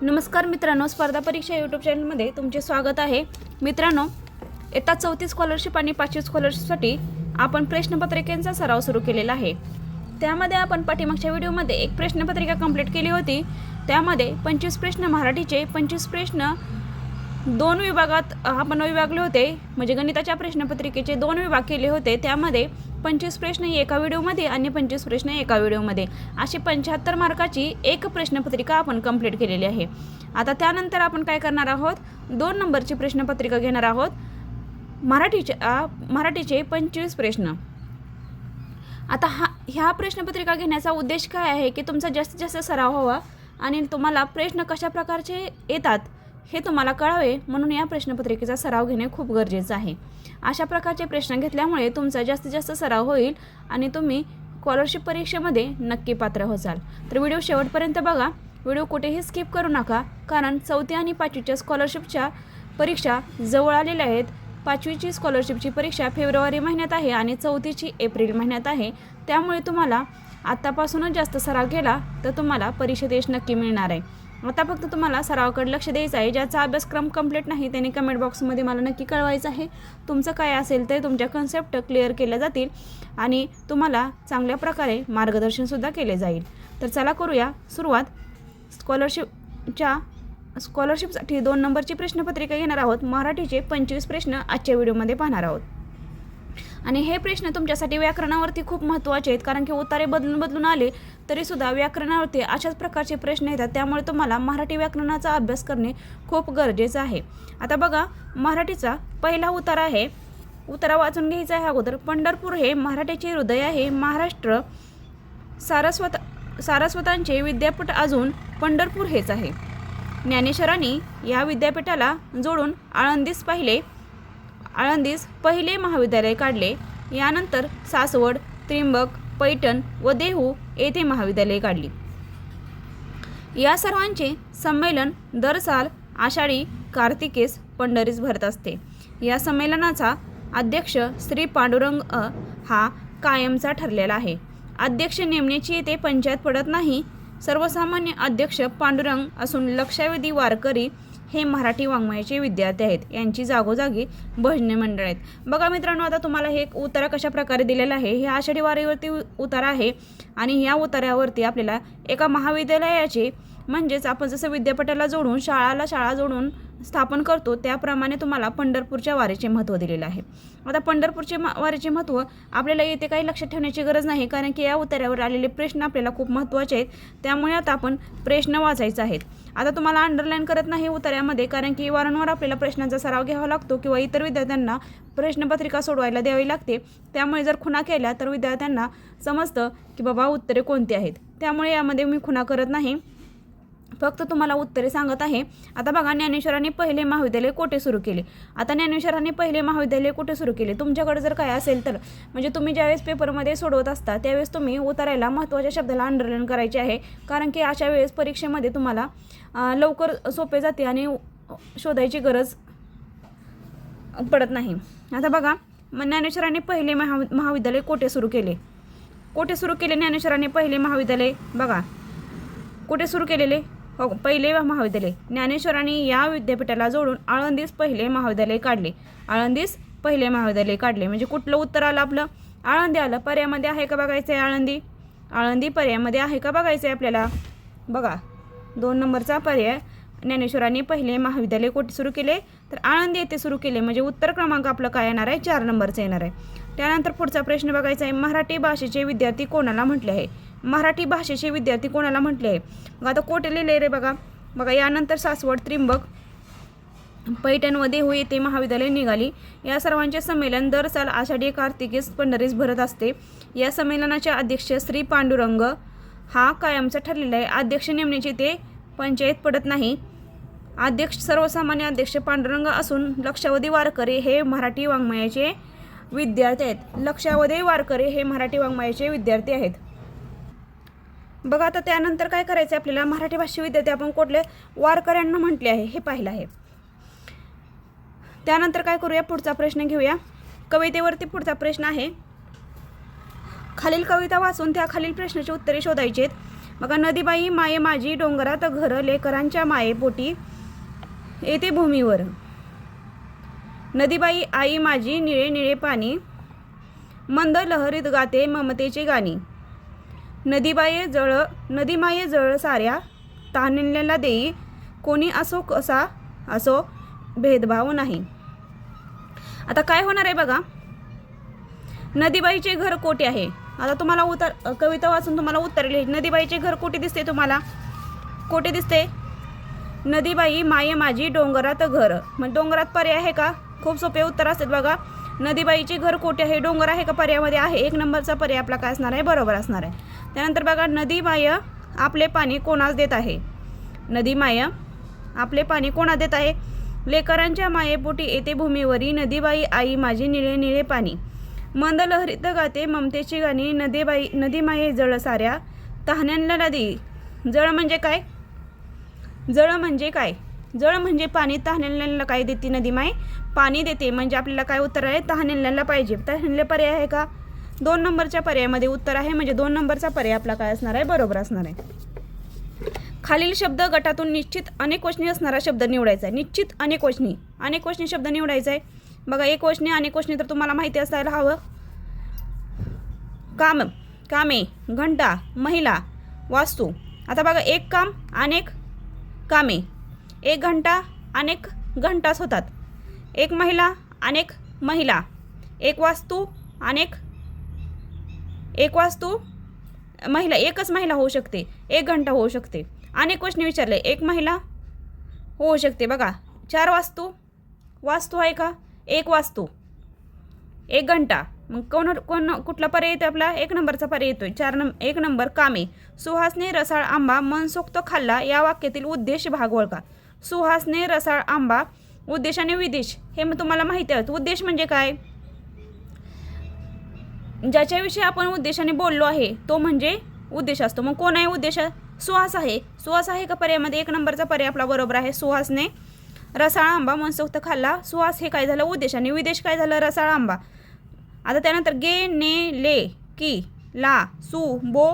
नमस्कार मित्रांनो, स्पर्धा परीक्षा यूट्यूब चॅनलमध्ये तुमचे स्वागत आहे। मित्रांनो, इयत्ता 4थी स्कॉलरशिप आणि 5वी स्कॉलरशिपसाठी आपण प्रश्नपत्रिकेचा सराव सुरू केलेला आहे। त्यामध्ये आपण पाठीमागच्या व्हिडिओमध्ये एक प्रश्नपत्रिका कंप्लीट केली होती। त्यामध्ये 25 प्रश्न मराठीचे, 25 प्रश्न दोन विभागात आपण विभागले होते, म्हणजे गणिताच्या प्रश्नपत्रिकेचे 2 विभाग केले होते। त्यामध्ये 25 प्रश्न एका व्हिडिओमध्ये आणि 25 प्रश्न एका व्हिडिओमध्ये अशी 75 मार्काची एक प्रश्नपत्रिका आपण कंप्लीट केलेली आहे। आता त्यानंतर आपण काय करणार आहोत, 2 नंबरची प्रश्नपत्रिका घेणार आहोत। मराठीचे 25 प्रश्न। आता ह्या प्रश्नपत्रिका घेण्याचा उद्देश काय आहे की तुमचा जास्तीत जास्त सराव व्हावा आणि तुम्हाला प्रश्न कशा प्रकारचे येतात हे तुम्हाला कळावे, म्हणून या प्रश्नपत्रिकेचा सराव घेणे खूप गरजेचं आहे। अशा प्रकारचे प्रश्न घेतल्यामुळे तुमचा जास्तीत जास्त सराव होईल आणि तुम्ही स्कॉलरशिप परीक्षेमध्ये नक्की पात्र होसाल। तर व्हिडिओ शेवटपर्यंत बघा, व्हिडिओ कुठेही स्किप करू नका, कारण 4थी आणि 5वीच्या स्कॉलरशिपच्या परीक्षा जवळ आलेल्या आहेत। 5वीची स्कॉलरशिपची परीक्षा फेब्रुवारी महिन्यात आहे आणि 4थीची एप्रिल महिन्यात आहे। त्यामुळे तुम्हाला आत्तापासूनच जास्त सराव केला तर तुम्हाला परीक्षेत यश नक्की मिळणार आहे। आता फक्त तुम्हाला सरावाकडे लक्ष द्यायचं आहे। ज्याचा अभ्यासक्रम कंप्लीट नाही त्यांनी कमेंट बॉक्समध्ये मला नक्की कळवायचं आहे। तुमचं काय असेल ते तुमच्या कन्सेप्ट क्लिअर केल्या जातील आणि तुम्हाला चांगल्या प्रकारे मार्गदर्शनसुद्धा केले जाईल। तर चला करूया सुरुवात। स्कॉलरशिपसाठी 2 नंबरची प्रश्नपत्रिका घेणार आहोत। मराठीचे 25 प्रश्न आजच्या व्हिडिओमध्ये पाहणार आहोत आणि हे प्रश्न तुमच्यासाठी व्याकरणावरती खूप महत्त्वाचे आहेत, कारण की उतारे बदलून आले तरीसुद्धा व्याकरणावरती अशाच प्रकारचे प्रश्न येतात। त्यामुळे तुम्हाला मराठी व्याकरणाचा अभ्यास करणे खूप गरजेचं आहे। आता बघा, मराठीचा पहिला उतारा आहे, उतारा वाचून घ्यायचा आहे अगोदर। पंढरपूर हे मराठीचे हृदय आहे। महाराष्ट्र सारस्वतांचे विद्यापीठ अजून पंढरपूर हेच आहे। ज्ञानेश्वरांनी या विद्यापीठाला जोडून आळंदीस पहिले महाविद्यालय काढले। यानंतर सासवड, त्र्यंबक, पैठण व देहू येथे महाविद्यालये काढली। या सर्वांचे संमेलन दर साल आषाढी कार्तिकेस पंढरीस भरत असते। या संमेलनाचा अध्यक्ष श्री पांडुरंग हा कायमचा ठरलेला आहे। अध्यक्ष नेमण्याची येथे पंचायत पडत नाही। सर्वसामान्य अध्यक्ष पांडुरंग असून लक्षावधी वारकरी हे मराठी वाङ्मयाचे विद्यार्थी आहेत। यांची जागोजागी भजनी मंडळ आहेत। बघा मित्रांनो, आता तुम्हाला हे उतारा कशा प्रकारे दिलेला आहे, हे आषाढी वारीवरती उतारा आहे आणि या उतार्यावरती आपल्याला एका महाविद्यालयाचे, म्हणजेच आपण जसं विद्यापीठाला जोडून शाळा जोडून स्थापन करतो त्याप्रमाणे तुम्हाला पंढरपूरच्या वारीचे महत्त्व दिलेलं आहे। आता पंढरपूरचे वारीचे महत्त्व आपल्याला येथे काही लक्षात ठेवण्याची गरज नाही, कारण की या उतार्यावर आलेले प्रश्न आपल्याला खूप महत्त्वाचे आहेत। त्यामुळे आता आपण प्रश्न वाचायचे आहेत। आता तुम्हाला अंडरलाईन करत नाही उतार्यामध्ये, कारण की वारंवार आपल्याला प्रश्नांचा सराव घ्यावा लागतो किंवा इतर विद्यार्थ्यांना प्रश्नपत्रिका सोडवायला द्यावी लागते। त्यामुळे जर खुणा केल्या तर विद्यार्थ्यांना समजतं की बाबा उत्तरे कोणती आहेत। त्यामुळे यामध्ये मी खुणा करत नाही, फक्त तुम्हाला उत्तरे सांगत आहे। आता बघा, ज्ञानेश्वरांनी पहिले महाविद्यालय कोठे सुरू केले। आता ज्ञानेश्वरांनी पहिले महाविद्यालय कुठे सुरू केले, तुमच्याकडे जर काय असेल तर, म्हणजे तुम्ही ज्यावेळेस पेपरमध्ये सोडवत असता त्यावेळेस तुम्ही उतारायला महत्त्वाच्या शब्दाला अंडरलाईन करायचे आहे, कारण की अशा वेळेस परीक्षेमध्ये तुम्हाला लवकर सोपे जाते आणि शोधायची गरज पडत नाही। आता बघा, ज्ञानेश्वरांनी पहिले महाविद्यालय कोठे सुरू केले ज्ञानेश्वरांनी पहिले महाविद्यालय बघा कुठे सुरू केलेले, हो, पहिले महाविद्यालय ज्ञानेश्वरांनी या विद्यापीठाला जोडून आळंदीस पहिले महाविद्यालय काढले। म्हणजे कुठलं उत्तर आलं आपलं, आळंदी आलं। पर्यायामध्ये आहे का बघायचं आहे, आळंदी पर्यायामध्ये आहे का बघायचं आहे आपल्याला। बघा, 2 नंबरचा पर्याय, ज्ञानेश्वरांनी पहिले महाविद्यालय कोठे सुरू केले, तर आळंदी येथे सुरू केले। म्हणजे उत्तर क्रमांक आपलं काय येणार आहे, 4 नंबरचं येणार आहे। त्यानंतर पुढचा प्रश्न बघायचा आहे, मराठी भाषेचे विद्यार्थी कोणाला म्हटले आहे। मराठी भाषेचे विद्यार्थी कोणाला म्हटले आहे, मग आता कोठे लिहिले रे बघा, यानंतर सासवड, त्र्यंबक, पैठण व देहू येथे महाविद्यालय निघाली। या सर्वांचे संमेलन दर साल आषाढी कार्तिकेस पंढरीस भरत असते। या संमेलनाचे अध्यक्ष श्री पांडुरंग हा कायमचा ठरलेला आहे। अध्यक्ष नेमण्याची ते पंचायत पडत नाही। अध्यक्ष सर्वसामान्य अध्यक्ष पांडुरंग असून लक्षावधी वारकरी हे मराठी वाङ्मयाचे विद्यार्थी आहेत। बघा, आता त्यानंतर काय करायचं आपल्याला, मराठी भाषा विद्यार्थी आपण कुठल्या वारकऱ्यांना म्हटले आहे हे पाहिलं आहे। त्यानंतर काय करूया, पुढचा प्रश्न घेऊया। कवितेवरती पुढचा प्रश्न आहे, खालील कविता वाचून त्या खालील प्रश्नाची उत्तरे शोधायची आहेत। बघा, नदीबाई माये माझी डोंगरात घर, लेकरांच्या मायेपोटी येते भूमीवर. नदीबाई आई माझी निळे निळे पाणी, मंद लहरीत गाते ममतेची गाणी. नदी माये जळ साऱ्या, तहानलेला देई, कोणी असो कसा असो भेदभाव नाही. आता काय होणार आहे बघा, नदीबाईचे घर कोठे आहे. आता तुम्हाला कविता वाचून तुम्हाला उत्तर लिहायचे. नदीबाईचे घर कोठे दिसते तुम्हाला, कोठे दिसते. नदीबाई माये माझी डोंगरात घर, मग डोंगरात पर्याय आहे का. खूप सोपे उत्तर असतात बघा. नदीबाईचे घर कोठे आहे, डोंगर आहे का पर्यायामध्ये आहे. 1 नंबरचा पर्याय आपला काय असणार आहे, बरोबर असणार आहे. त्यानंतर बघा, नदीबाई आपले पाणी कोणास देत आहे. नदीमाय आपले पाणी कोणास देत आहे. लेकरांच्या मायेपोटी येते भूमीवरी, नदीबाई आई माझी निळे निळे पाणी, मंद लहरीत गाते ममतेची गाणी. नदीमाये जळ साऱ्या, तहानलेला नदी. जळ म्हणजे काय, जळ म्हणजे काय, जळ म्हणजे पाणी. तहानलेला काय देते नदीमाय, पाणी देते. म्हणजे आपल्याला काय उत्तर आहे, तहानलेला पाहिजे. तहानले पर्याय आहे का, 2 नंबरच्या पर्यायामध्ये उत्तर आहे. म्हणजे 2 नंबरचा पर्याय आपला काय असणार आहे, बरोबर असणार आहे. खालील शब्द गटातून निश्चित अनेकवचनी असणारा शब्द निवडायचा आहे. निश्चित अनेकवचनी शब्द निवडायचा आहे. बघा, एकवचनी अनेकवचनी तर तुम्हाला माहिती असायला हवं. काम, कामे, घंटा, महिला, वास्तू. आता बघा, एक काम अनेक कामे, एक घंटा अनेक घंटाच होतात, एक महिला अनेक महिला, एक वास्तू महिला, एकच महिला होऊ शकते, एक घंटा होऊ शकते. अनेक वचने विचारले, एक महिला होऊ शकते. बघा, 4 वास्तू आहे का, एक वास्तू, एक घंटा. मग कुठला पर्याय येतो आपला, 1 नंबरचा पर्याय येतोय. 1 नंबर कामे. सुहासने रसाळ आंबा मनसोक्त खाल्ला, या वाक्यातील उद्देश भाग ओळखा. सुहासने रसाळ आंबा, उद्देश आणि विदेश हे मग तुम्हाला माहिती आहे. उद्देश म्हणजे काय, ज्याच्याविषयी आपण उद्देशाने बोललो आहे तो म्हणजे उद्देश असतो. मग कोण आहे उद्देश, सुहास आहे. सुहास आहे का पर्यायामध्ये, 1 नंबरचा पर्याय आपला बरोबर आहे. सुहासने रसाळ आंबा मनसोक्त खाल्ला, सुहास हे काय झालं उद्देश, आणि विदेश काय झालं रसाळ आंबा. आता त्यानंतर गे, ने, ले, की, ला, सु, बो,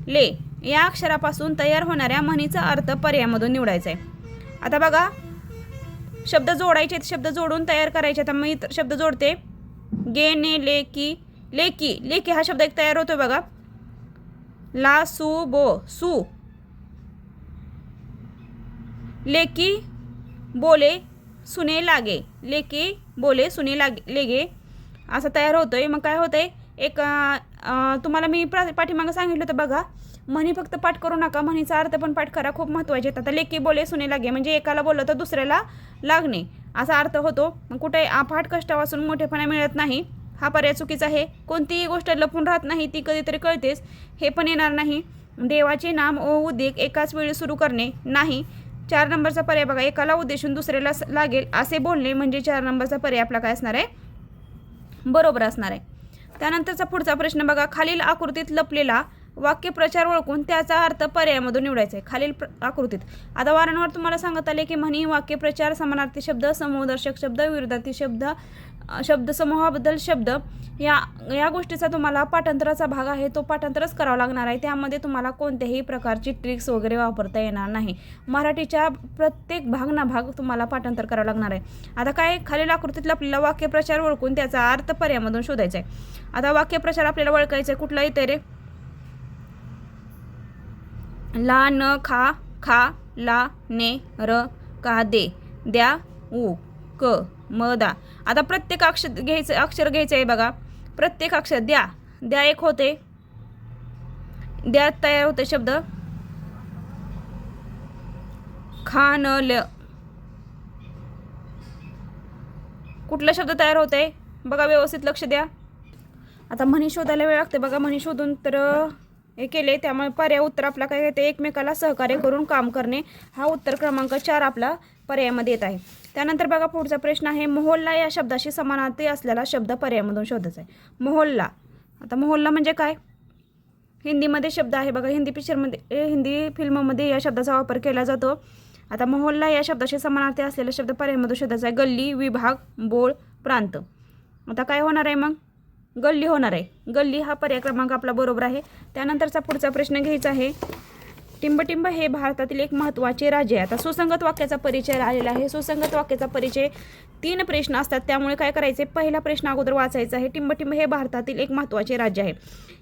ले या अक्षरापासून तयार होणाऱ्या म्हणीचा अर्थ पर्यायामधून निवडायचा आहे. आता बघा, शब्द जोडायचे, शब्द जोडून तयार करायचे. आता मी शब्द जोडते. गे, ने, ले, की, लेकी. लेकी हा शब्द एक तयार होतोय बघा. ला, सु, बो, सु. लेकी बोले सुने लागे, लेकी बोले सुने लेगे असं तयार होतोय. मग काय होतंय, एक तुम्हाला मी पाठीमागं सांगितलं होतं बघा, म्हणी फक्त पाठ करू नका, म्हणीचा अर्थ पण पाठ करा, खूप महत्त्वाचे आहेत. आता लेकी बोले सुने लागे म्हणजे एकाला बोललं तर दुसऱ्याला लागणे असा अर्थ होतो. मग कुठे पाठ कष्टापासून मोठेपणा मिळत नाही, हा पर्याय चुकीचा आहे. कोणतीही गोष्ट लपून राहत नाही, ती कधीतरी कळतेच, हे पण येणार नाही. देवाचे नाम ओ उद्योग एकाच वेळी सुरू करणे नाही. 4 नंबरचा पर्याय बघा, एकाला उद्देशून दुसऱ्याला लागेल असे बोलणे म्हणजे 4 नंबरचा पर्याय आपला काय असणार आहे, बरोबर असणार आहे. त्यानंतरचा पुढचा प्रश्न बघा, खालील आकृतीत लपलेला वाक्यप्रचार ओळखून त्याचा अर्थ पर्यायामधून निवडायचा आहे. खालील आकृतीत आता वारंवार तुम्हाला सांगत आले की म्हणी, वाक्यप्रचार, समानार्थी शब्द, समूहदर्शक शब्द, विरुद्धार्थी शब्द, शब्दसमूहाबद्दल शब्द या गोष्टीचा तुम्हाला पाठांतराचा भाग आहे, तो पाठांतरच करावा लागणार आहे. त्यामध्ये तुम्हाला कोणत्याही प्रकारची ट्रिक्स वगैरे वापरता येणार नाही. मराठीच्या प्रत्येक भाग ना भाग तुम्हाला पाठांतर करावं लागणार आहे. आता काय, खालील आकृतीत आपल्याला वाक्यप्रचार ओळखून त्याचा अर्थ पर्यायामधून शोधायचा आहे. आता वाक्यप्रचार आपल्याला ओळखायचं आहे, कुठला येते रे, ला, न, खा, खा, ला, ने, र, का, दे, द्या, उ, क, म, दा. आता प्रत्येक अक्षर घ्यायचं आहे बघा. प्रत्येक अक्षर द्या एक होते, द्या तयार होते शब्द. खा, न, ल कुठला शब्द तयार होते बघा, व्यवस्थित लक्ष द्या. आता म्हणी शोधायला वेळ लागते बघा. म्हणी शोधून तर हे केले, त्यामुळे पर्याय उत्तर आपला काय येते, एकमेकाला सहकार्य करून काम करणे हा उत्तर क्रमांक 4 आपला पर्यायामध्ये येत आहे. त्यानंतर बघा पुढचा प्रश्न आहे, मोहल्ला या शब्दाशी समानार्थी असलेला शब्द पर्यायामधून शोधायचा आहे. मोहल्ला, आता मोहल्ला म्हणजे काय, हिंदीमध्ये शब्द आहे बघा. हिंदी फिल्ममध्ये या शब्दाचा वापर केला जातो. आता मोहल्ला या शब्दाशी समानार्थी असलेला शब्द पर्यायामधून शोधायचा आहे. गल्ली, विभाग, बोळ, प्रांत. आता काय होणार आहे मग, गल्ली होणार आहे। गल्ली हा पर्याय क्रमांक आपला बरोबर आहे। त्यानंतरचा पुढचा प्रश्न घ्यायचा आहे, टिंबटिंब हे भारतातील एक महत्त्वाचे राज्य आहे। आता सुसंगत वाक्याचा परिचय आलेला आहे। सुसंगत वाक्याचा परिचय 3 प्रश्न असतात, त्यामुळे काय करायचे, पहिला प्रश्न अगोदर वाचायचा आहे। टिंबटिंब हे भारतातील एक महत्त्वाचे राज्य आहे।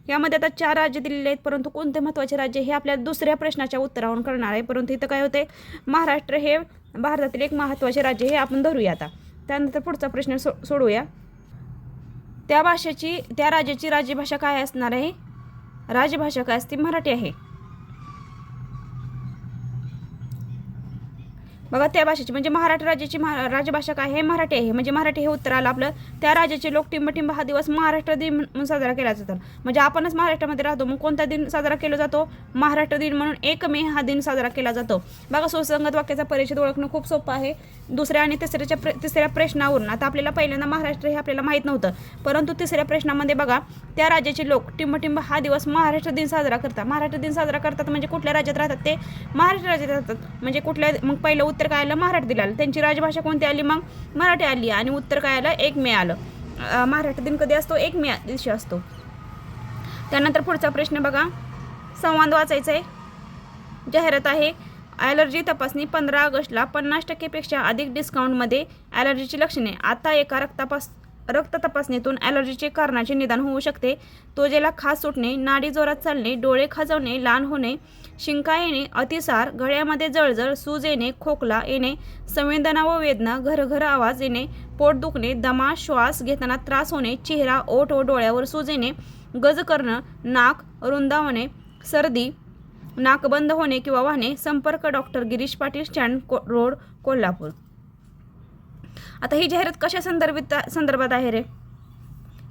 यामध्ये आता 4 राज्य दिलेले आहेत, परंतु कोणते महत्त्वाचे राज्य हे आपल्या दुसऱ्या प्रश्नाच्या उत्तरावरून करणार आहे। परंतु इथं काय होते, महाराष्ट्र हे भारतातील एक महत्त्वाचे राज्य हे आपण धरूया। आता त्यानंतर पुढचा प्रश्न सोडूया। त्या राज्याची राजभाषा काय असणार आहे? राजभाषा काय असते? मराठी आहे। बघा, त्या भाषेची म्हणजे महाराष्ट्र राज्याची राजभाषा काय आहे? मराठी आहे। म्हणजे मराठी हे उत्तर आलं आपलं। त्या राज्याचे लोक टिंबटिंब हा दिवस महाराष्ट्र दिन म्हणून साजरा केला जातो। म्हणजे आपणच महाराष्ट्रामध्ये राहतो, मग कोणता दिन साजरा केला जातो? महाराष्ट्र दिन म्हणून 1 मे हा दिन साजरा केला जातो। बघा, सुसंगत वाक्याचा परिचय ओळखणं खूप सोपं आहे। दुसऱ्या आणि तिसऱ्या प्रश्नावरून आता आपल्याला पहिल्यांदा महाराष्ट्र हे आपल्याला माहीत नव्हतं, परंतु तिसऱ्या प्रश्नामध्ये बघा, त्या राज्याचे लोक टिंबटिंब हा दिवस महाराष्ट्र दिन साजरा करतात। महाराष्ट्र दिन साजरा करतात म्हणजे कुठल्या राज्यात राहतात? ते महाराष्ट्र राज्यात राहतात। म्हणजे कुठल्या, मग पहिलं उत्तर काय आलं? मराठी दिलं आलं। त्यांची राजभाषा कोणती आली? मग मराठी आली आणि उत्तर काय आलं? 1 मे आलं। महाराष्ट्र दिन कधी असतो? 1 मे दिवशी असतो। त्यानंतर पुढचा प्रश्न बघा, संवाद वाचायचा आहे। जाहिरात आहे, ॲलर्जी तपासणी 15 ऑगस्टला 50% पेक्षा अधिक डिस्काउंटमध्ये ॲलर्जीची लक्षणे। आता एका रक्त तपासणीतून ॲलर्जीचे कारणाचे निदान होऊ शकते। त्वचेला खाज सुटणे, नाडी जोरात चालणे, डोळे खाजवणे, लाल होणे, शिंका येणे, अतिसार, गळ्यामध्ये जळजळ, सूज येणे, खोकला येणे, संवेदना व वेदना, घरघर आवाज येणे, पोट दुखणे, दमा, श्वास घेताना त्रास होणे, चेहरा, ओठ व डोळ्यावर सूज येणे, गज करणं, नाक रुंदावणे, सर्दी, नाक बंद होणे किंवा वाहणे। संपर्क doctor Girish Patil, stand road, Kolhapur. आता ही जाहिरात कशा संदर्भात आहे रे?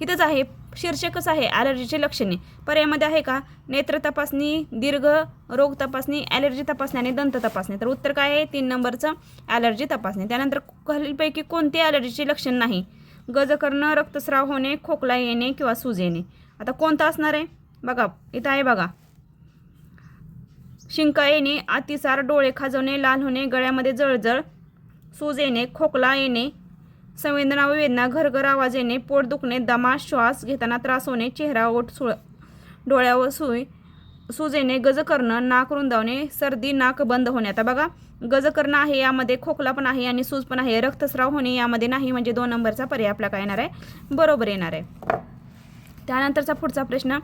इथंच आहे, शीर्षकच आहे ॲलर्जीची लक्षणे। पर्यायामध्ये आहे का? नेत्र तपासणी, दीर्घ रोग तपासणी, ॲलर्जी तपासणी आणि दंत तपासणी। तर उत्तर काय आहे? 3 नंबरचं ॲलर्जी तपासणी। त्यानंतर खालीलपैकी कोणते ॲलर्जीचे लक्षण नाही? गज करणं, रक्तस्राव होणे, खोकला येणे किंवा सूज येणे। आता कोणतं असणार आहे? बघा, इथं आहे बघा, शिंका येणे, अतिसार, डोळे खाजवणे, लाल होणे, गळ्यामध्ये जळजळ, सूज येणे, खोकला येणे, संवेदना व वेदना, घरघर आवाज येणे, पोट दुखणे, दमा, श्वास घेताना त्रास होणे, चेहरा, ओठ, डोळ्यावर सूज येणे, गज करणं, नाक रुंदावणे, सर्दी, नाक बंद होणे। आता बघा, गज करणं आहे, यामध्ये खोकला पण आहे आणि सूज पण आहे। रक्तस्राव होणे यामध्ये नाही, म्हणजे 2 नंबरचा पर्याय आपला काय येणार आहे? बरोबर येणार आहे। त्यानंतरचा पुढचा प्रश्न,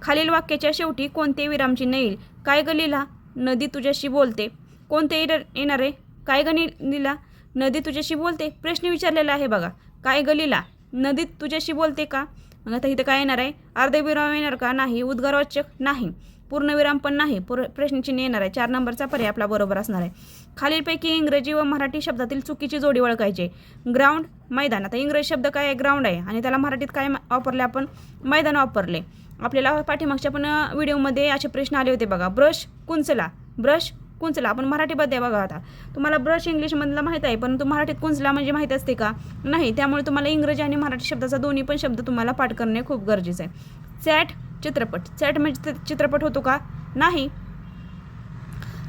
खालील वाक्याच्या शेवटी कोणते विरामचिन्ह येईल? काय गलीला? नदी तुझ्याशी बोलते। कोणते येणार आहे? काय गलीला? नदी तुझ्याशी बोलते। प्रश्न विचारलेला आहे बघा, काय गलीला? नदी तुझ्याशी बोलते का? मग आता इथं काय येणार आहे? अर्धविराम येणार का? नाही। उद्गारवाचक नाही। पूर्णविराम पण नाही। प्रश्नचिन्ह येणार आहे। 4 नंबरचा पर्याय आपला बरोबर असणार आहे। खालीलपैकी इंग्रजी व मराठी शब्दातील चुकीची जोडी ओळखायची। ग्राउंड, मैदान। आता इंग्रजी शब्द काय आहे? ग्राउंड आहे आणि त्याला मराठीत काय वापरले आपण? मैदान वापरले। आपल्याला पाठीमागच्या पण व्हिडिओमध्ये असे प्रश्न आले होते बघा, ब्रश कुंचला, ब्रश कुंचला। आपण मराठीमध्ये बघा, आता तुम्हाला ब्रश इंग्लिशमधला माहीत आहे, परंतु मराठीत कुंचला म्हणजे माहीत असते का? नाही। त्यामुळे तुम्हाला इंग्रजी आणि मराठी शब्दाचा दोन्ही पण शब्द तुम्हाला पाठ करणे खूप गरजेचं आहे। चॅट, चित्रपट। चॅट म्हणजे चित्रपट होतो का? नाही।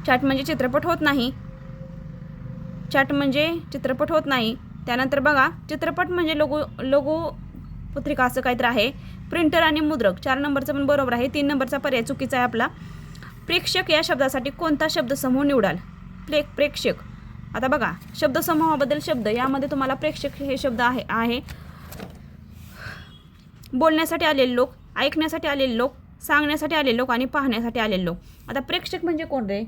चॅट म्हणजे चित्रपट होत नाही। चॅट म्हणजे चित्रपट होत नाही। त्यानंतर बघा, चित्रपट म्हणजे लघु पत्रिका असं काहीतरी आहे। प्रिंटर आणि मुद्रक। 4 नंबरचं पण बरोबर आहे। 3 नंबरचा पर्याय चुकीचा आहे आपला। प्रेक्षक या शब्दासाठी कोणता शब्दसमूह निवडाल? प्रेक्षक। आता बघा, शब्दसमूहाबद्दल शब्द, यामध्ये तुम्हाला प्रेक्षक हे शब्द आहे बोलण्यासाठी आलेले लोक, ऐकण्यासाठी आलेले लोक, सांगण्यासाठी आलेले लोक आणि पाहण्यासाठी आलेले लोक। आता प्रेक्षक म्हणजे कोण रे?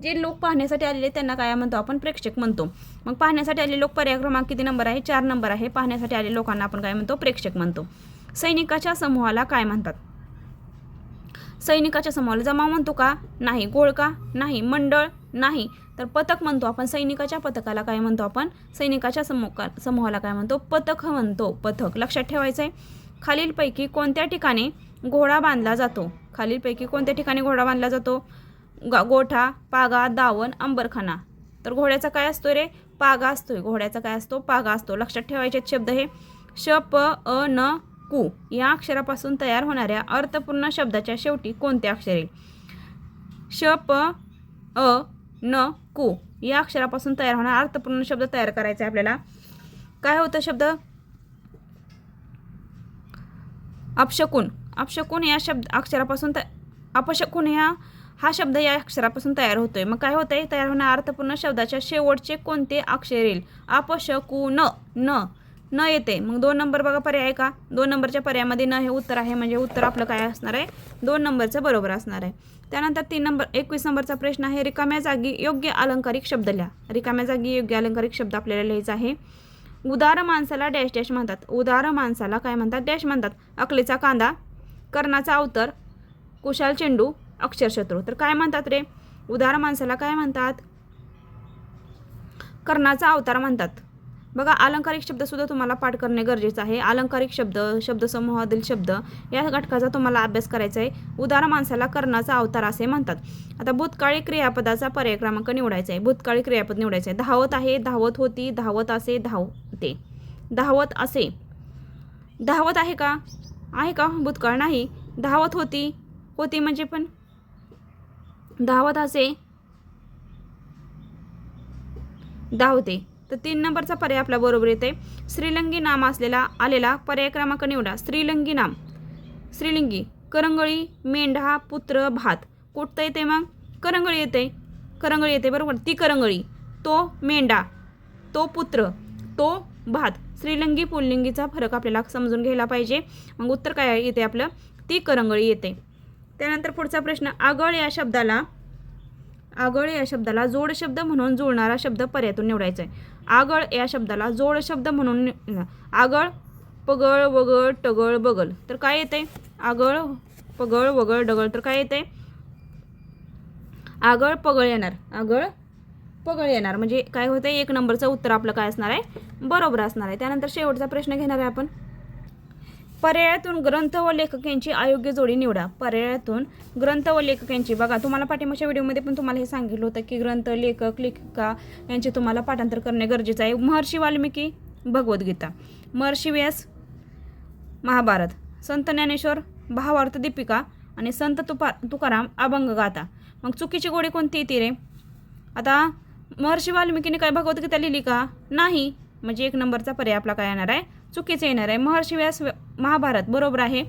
जे लोक पाहण्यासाठी आलेले त्यांना काय म्हणतो आपण? प्रेक्षक म्हणतो। मग पाहण्यासाठी आलेले लोक पर्याय क्रमांक किती नंबर आहे? 4 नंबर आहे। पाहण्यासाठी आलेल्या लोकांना आपण काय म्हणतो? प्रेक्षक म्हणतो। सैनिकाच्या समूहाला काय म्हणतात? सैनिकाच्या समूहाला जमाव म्हणतो का? नाही। घोळका? नाही। मंडळ? नाही। तर पथक म्हणतो आपण। सैनिकाच्या पथकाला काय म्हणतो आपण? सैनिकाच्या समूहाला काय म्हणतो? पथक म्हणतो। पथक लक्षात ठेवायचं आहे। खालीलपैकी कोणत्या ठिकाणी घोडा बांधला जातो? खालीलपैकी कोणत्या ठिकाणी घोडा बांधला जातो? गोठा, पागा, दावण, अंबरखाना। तर घोड्याचा काय असतो रे? पागा असतोय। घोड्याचा काय असतो? पागा असतो। लक्षात ठेवायचे शब्द हे। श, प, अ, न, कु या अक्षरापासून तयार होणाऱ्या अर्थपूर्ण शब्दाच्या शेवटी कोणते अक्षर येईल? श, प, अ, न, कु या अक्षरापासून तयार होणारा अर्थपूर्ण शब्द तयार करायचा आहे आपल्याला। काय होतं शब्द? अपशकुन. अपशकुन या अक्षरापासून अपशकुन हा शब्द या अक्षरापासून तयार होतोय. मग काय होतंय, तयार होणाऱ्या अर्थपूर्ण शब्दाच्या शेवटचे कोणते अक्षर येईल? अपशकुन न येते. मग 2 नंबर बघा पर्याय आहे का? 2 नंबरच्या पर्यायामध्ये न हे उत्तर आहे, म्हणजे उत्तर आपलं काय असणार आहे? 2 नंबरचं बरोबर असणार आहे. त्यानंतर 21 नंबरचा प्रश्न आहे, रिकाम्या जागी योग्य अलंकारिक शब्द लिहा. रिकाम्या जागी योग्य अलंकारिक शब्द आपल्याला लिहायचा आहे. उदार माणसाला डॅश डॅश म्हणतात. उदार माणसाला काय म्हणतात? डॅश म्हणतात. अकलेचा कांदा, कर्णाचा अवतार, कुशाल चेंडू, अक्षरशत्रू. तर काय म्हणतात रे? उदार माणसाला काय म्हणतात? कर्णाचा अवतार म्हणतात. बघा, अलंकारिक शब्द सुद्धा तुम्हाला पाठ करणे गरजेचं आहे. अलंकारिक शब्द, शब्दसमूहातील शब्द या घटकाचा तुम्हाला अभ्यास करायचा आहे. उदार माणसाला कर्णाचा अवतार असे म्हणतात. आता भूतकाळी क्रियापदाचा पर्याय क्रमांक निवडायचा आहे. भूतकाळी क्रियापद निवडायचं आहे. धावत आहे, धावत होती, धावत असे, धावते. धावत असे, धावत आहे का? आहे का भूतकाळ? नाही. धावत होती, होती म्हणजे पण धावत असे, धावते. तर 3 नंबरचा पर्याय आपला बरोबर येते. स्त्रीलिंगी नाम आलेला पर्याय क्रमांक निवडा. स्त्रीलिंगी नाम, स्त्रीलिंगी करंगळी, मेंढा, पुत्र, भात. कुठतं येते मग? करंगळी येते. करंगळी येते बरोबर. ती करंगळी, तो मेंढा, तो पुत्र, तो भात. स्त्रीलिंगी पुल्लिंगीचा फरक आपल्याला समजून घ्यायला पाहिजे. मग उत्तर काय येते आपलं? ती करंगळी येते. त्यानंतर पुढचा प्रश्न, आगळ या शब्दाला जोड शब्द म्हणून जुळणारा शब्द पर्यायातून निवडायचा आहे. आगळ या शब्दाला जोड शब्द म्हणून आगळ, पगळ, वगळ, टगळ, बगल. तर काय येते? आगळ, पगळ, वगळ, डगळ. तर काय येते? आगळ पगळ येणार. आगळ पगळ येणार म्हणजे काय होते? 1 नंबरचं उत्तर आपलं काय असणार आहे? बरोबर असणार आहे. त्यानंतर शेवटचा प्रश्न घेणार आहे आपण. पर्यायातून ग्रंथ व लेखकांची अयोग्य जोडी निवडा. पर्यायातून ग्रंथ व लेखकांची, बघा तुम्हाला पाठीमागच्या व्हिडिओमध्ये पण तुम्हाला हे सांगितलं होतं की ग्रंथ, लेखक, लेखिका यांचे तुम्हाला पाठांतर करणे गरजेचं आहे. महर्षी वाल्मिकी भगवद्गीता, महर्षी व्यास महाभारत, संत ज्ञानेश्वर भावार्थ दीपिका आणि संत तुकाराम अभंगगाथा. मग चुकीची गोडी कोणती येते रे? आता महर्षी वाल्मिकीने काय भगवद्गीता लिहिली का? नाही. म्हणजे 1 नंबरचा पर्याय आपला काय येणार आहे? चुकीचं येणार आहे. महर्षी व्यास महाभारत बरोबर आहे.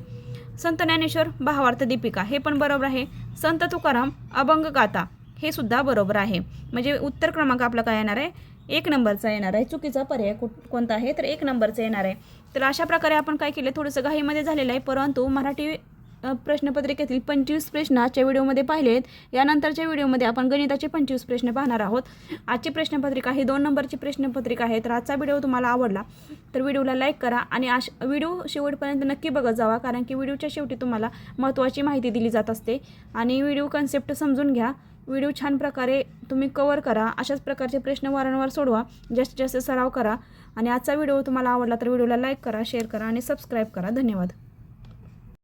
संत ज्ञानेश्वर भावार्थ दीपिका हे पण बरोबर आहे. संत तुकाराम अभंगगाथा हे सुद्धा बरोबर आहे. म्हणजे उत्तर क्रमांक आपला काय येणार आहे? 1 नंबरचा येणार आहे. चुकीचा पर्याय कोणता आहे? तर 1 नंबरचा येणार आहे. तर अशा प्रकारे आपण काय केले, थोडंसं घाईमध्ये झालेलं आहे, परंतु मराठी प्रश्नपत्रिकेतील 25 प्रश्न आजच्या व्हिडिओमध्ये पाहिलेत. यानंतरच्या व्हिडिओमध्ये आपण गणिताचे 25 प्रश्न पाहणार आहोत. आजची प्रश्नपत्रिका ही 2 नंबरची प्रश्नपत्रिका आहे. तर आजचा व्हिडिओ तुम्हाला आवडला तर व्हिडिओला लाईक करा आणि व्हिडिओ शेवटपर्यंत नक्की बघत जावा, कारण की व्हिडिओच्या शेवटी तुम्हाला महत्त्वाची माहिती दिली जात असते. आणि व्हिडिओ कन्सेप्ट समजून घ्या. व्हिडिओ छान प्रकारे तुम्ही कवर करा. अशाच प्रकारचे प्रश्न वारंवार सोडवा. जास्तीत जास्त सराव करा. आणि आजचा व्हिडिओ तुम्हाला आवडला तर व्हिडिओला लाईक करा, शेअर करा आणि सबस्क्राईब करा. धन्यवाद.